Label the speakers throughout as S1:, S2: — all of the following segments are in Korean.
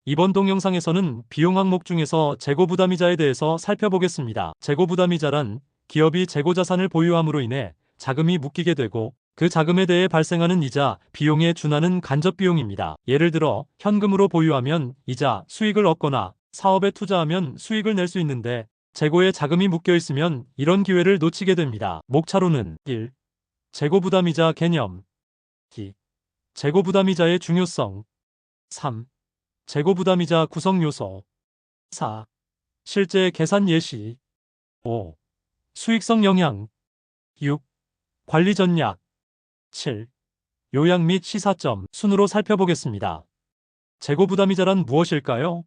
S1: 이번 동영상에서는 비용 항목 중에서 재고부담이자에 대해서 살펴보겠습니다. 재고부담이자란 기업이 재고자산을 보유함으로 인해 자금이 묶이게 되고 그 자금에 대해 발생하는 이자, 비용에 준하는 간접비용입니다. 예를 들어 현금으로 보유하면 이자, 수익을 얻거나 사업에 투자하면 수익을 낼 수 있는데 재고에 자금이 묶여 있으면 이런 기회를 놓치게 됩니다. 목차로는 1. 재고부담이자 개념 2. 재고부담이자의 중요성 3. 재고부담이자 구성요소 4. 실제 계산 예시 5. 수익성 영향 6. 관리 전략 7. 요약 및 시사점 순으로 살펴보겠습니다. 재고부담이자란 무엇일까요?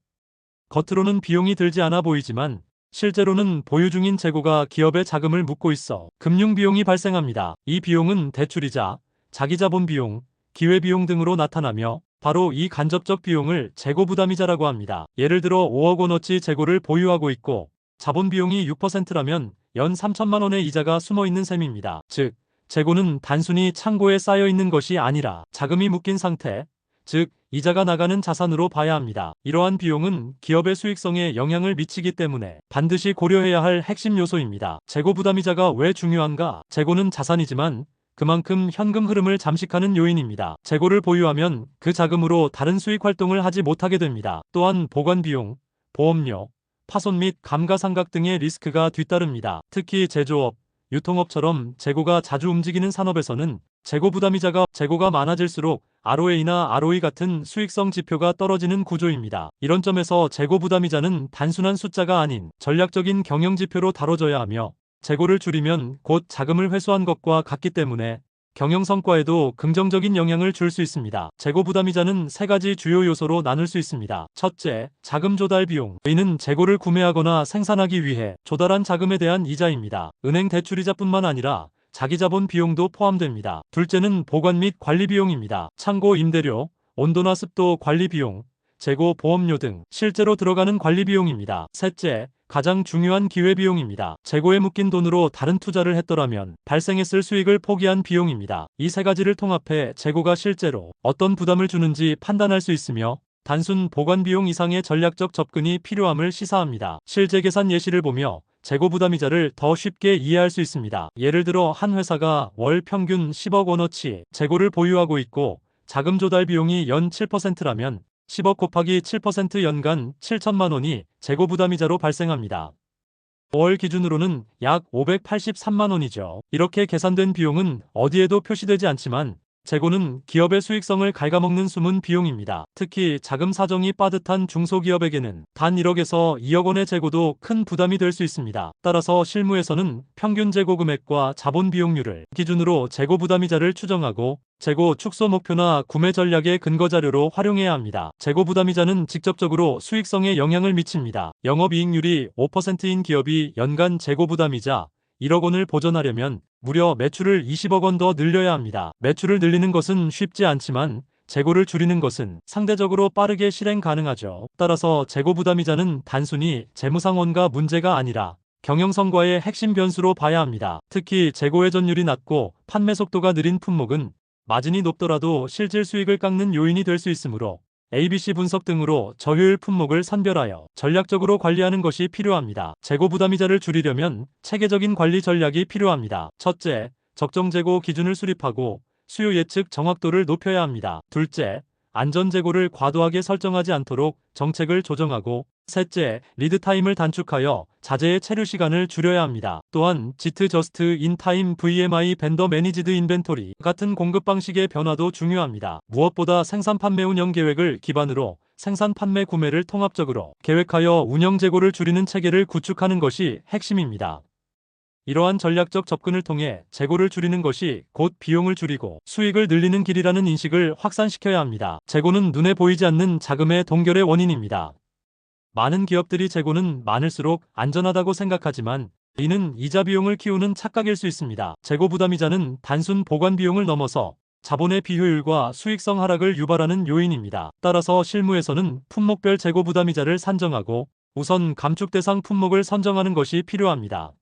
S1: 겉으로는 비용이 들지 않아 보이지만 실제로는 보유 중인 재고가 기업의 자금을 묶고 있어 금융비용이 발생합니다. 이 비용은 대출이자, 자기자본 비용, 기회비용 등으로 나타나며 바로 이 간접적 비용을 재고부담이자라고 합니다. 예를 들어 5억 원어치 재고를 보유하고 있고 자본 비용이 6%라면 연 3천만 원의 이자가 숨어 있는 셈입니다. 즉, 재고는 단순히 창고에 쌓여 있는 것이 아니라 자금이 묶인 상태, 즉 이자가 나가는 자산으로 봐야 합니다. 이러한 비용은 기업의 수익성에 영향을 미치기 때문에 반드시 고려해야 할 핵심 요소입니다. 재고부담이자가 왜 중요한가? 재고는 자산이지만 그만큼 현금 흐름을 잠식하는 요인입니다. 재고를 보유하면 그 자금으로 다른 수익 활동을 하지 못하게 됩니다. 또한 보관비용, 보험료, 파손 및 감가상각 등의 리스크가 뒤따릅니다. 특히 제조업, 유통업처럼 재고가 자주 움직이는 산업에서는 재고가 많아질수록 ROA나 ROE 같은 수익성 지표가 떨어지는 구조입니다. 이런 점에서 재고부담이자는 단순한 숫자가 아닌 전략적인 경영지표로 다뤄져야 하며 재고를 줄이면 곧 자금을 회수한 것과 같기 때문에 경영 성과에도 긍정적인 영향을 줄 수 있습니다. 재고부담이자는 세 가지 주요 요소로 나눌 수 있습니다. 첫째, 자금 조달 비용. 이는 재고를 구매하거나 생산하기 위해 조달한 자금에 대한 이자입니다. 은행 대출이자뿐만 아니라 자기자본 비용도 포함됩니다. 둘째는 보관 및 관리 비용입니다. 창고 임대료, 온도나 습도 관리 비용, 재고 보험료 등 실제로 들어가는 관리 비용입니다. 셋째, 가장 중요한 기회비용입니다. 재고에 묶인 돈으로 다른 투자를 했더라면 발생했을 수익을 포기한 비용입니다. 이 세 가지를 통합해 재고가 실제로 어떤 부담을 주는지 판단할 수 있으며 단순 보관 비용 이상의 전략적 접근이 필요함을 시사합니다. 실제 계산 예시를 보며 재고부담이자를 더 쉽게 이해할 수 있습니다. 예를 들어 한 회사가 월 평균 10억 원어치 재고를 보유하고 있고 자금 조달 비용이 연 7%라면 10억 곱하기 7% 연간 7천만 원이 재고부담이자로 발생합니다. 월 기준으로는 약 583만 원이죠. 이렇게 계산된 비용은 어디에도 표시되지 않지만 재고는 기업의 수익성을 갉아먹는 숨은 비용입니다. 특히 자금 사정이 빠듯한 중소기업에게는 단 1억에서 2억 원의 재고도 큰 부담이 될 수 있습니다. 따라서 실무에서는 평균 재고 금액과 자본 비용률을 기준으로 재고부담이자를 추정하고 재고 축소 목표나 구매 전략의 근거 자료로 활용해야 합니다. 재고부담이자는 직접적으로 수익성에 영향을 미칩니다. 영업이익률이 5%인 기업이 연간 재고부담이자 1억 원을 보전하려면 무려 매출을 20억 원 더 늘려야 합니다. 매출을 늘리는 것은 쉽지 않지만 재고를 줄이는 것은 상대적으로 빠르게 실행 가능하죠. 따라서 재고부담이자는 단순히 재무상환과 문제가 아니라 경영성과의 핵심 변수로 봐야 합니다. 특히 재고 회전율이 낮고 판매 속도가 느린 품목은 마진이 높더라도 실질 수익을 깎는 요인이 될 수 있으므로 ABC 분석 등으로 저효율 품목을 선별하여 전략적으로 관리하는 것이 필요합니다. 재고부담이자를 줄이려면 체계적인 관리 전략이 필요합니다. 첫째, 적정 재고 기준을 수립하고 수요 예측 정확도를 높여야 합니다. 둘째, 안전재고를 과도하게 설정하지 않도록 정책을 조정하고 셋째, 리드타임을 단축하여 자재의 체류 시간을 줄여야 합니다. 또한 지트 저스트 인 타임 VMI 벤더 매니지드 인벤토리 같은 공급 방식의 변화도 중요합니다. 무엇보다 생산 판매 운영 계획을 기반으로 생산 판매 구매를 통합적으로 계획하여 운영 재고를 줄이는 체계를 구축하는 것이 핵심입니다. 이러한 전략적 접근을 통해 재고를 줄이는 것이 곧 비용을 줄이고 수익을 늘리는 길이라는 인식을 확산시켜야 합니다. 재고는 눈에 보이지 않는 자금의 동결의 원인입니다. 많은 기업들이 재고는 많을수록 안전하다고 생각하지만 이는 이자 비용을 키우는 착각일 수 있습니다. 재고 부담이자는 단순 보관 비용을 넘어서 자본의 비효율과 수익성 하락을 유발하는 요인입니다. 따라서 실무에서는 품목별 재고 부담이자를 산정하고 우선 감축 대상 품목을 선정하는 것이 필요합니다.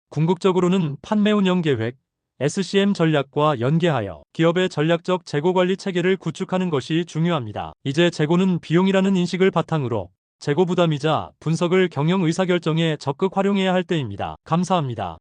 S1: 궁극적으로는 판매 운영 계획, SCM 전략과 연계하여 기업의 전략적 재고 관리 체계를 구축하는 것이 중요합니다. 이제 재고는 비용이라는 인식을 바탕으로 재고 부담이자 분석을 경영 의사결정에 적극 활용해야 할 때입니다. 감사합니다.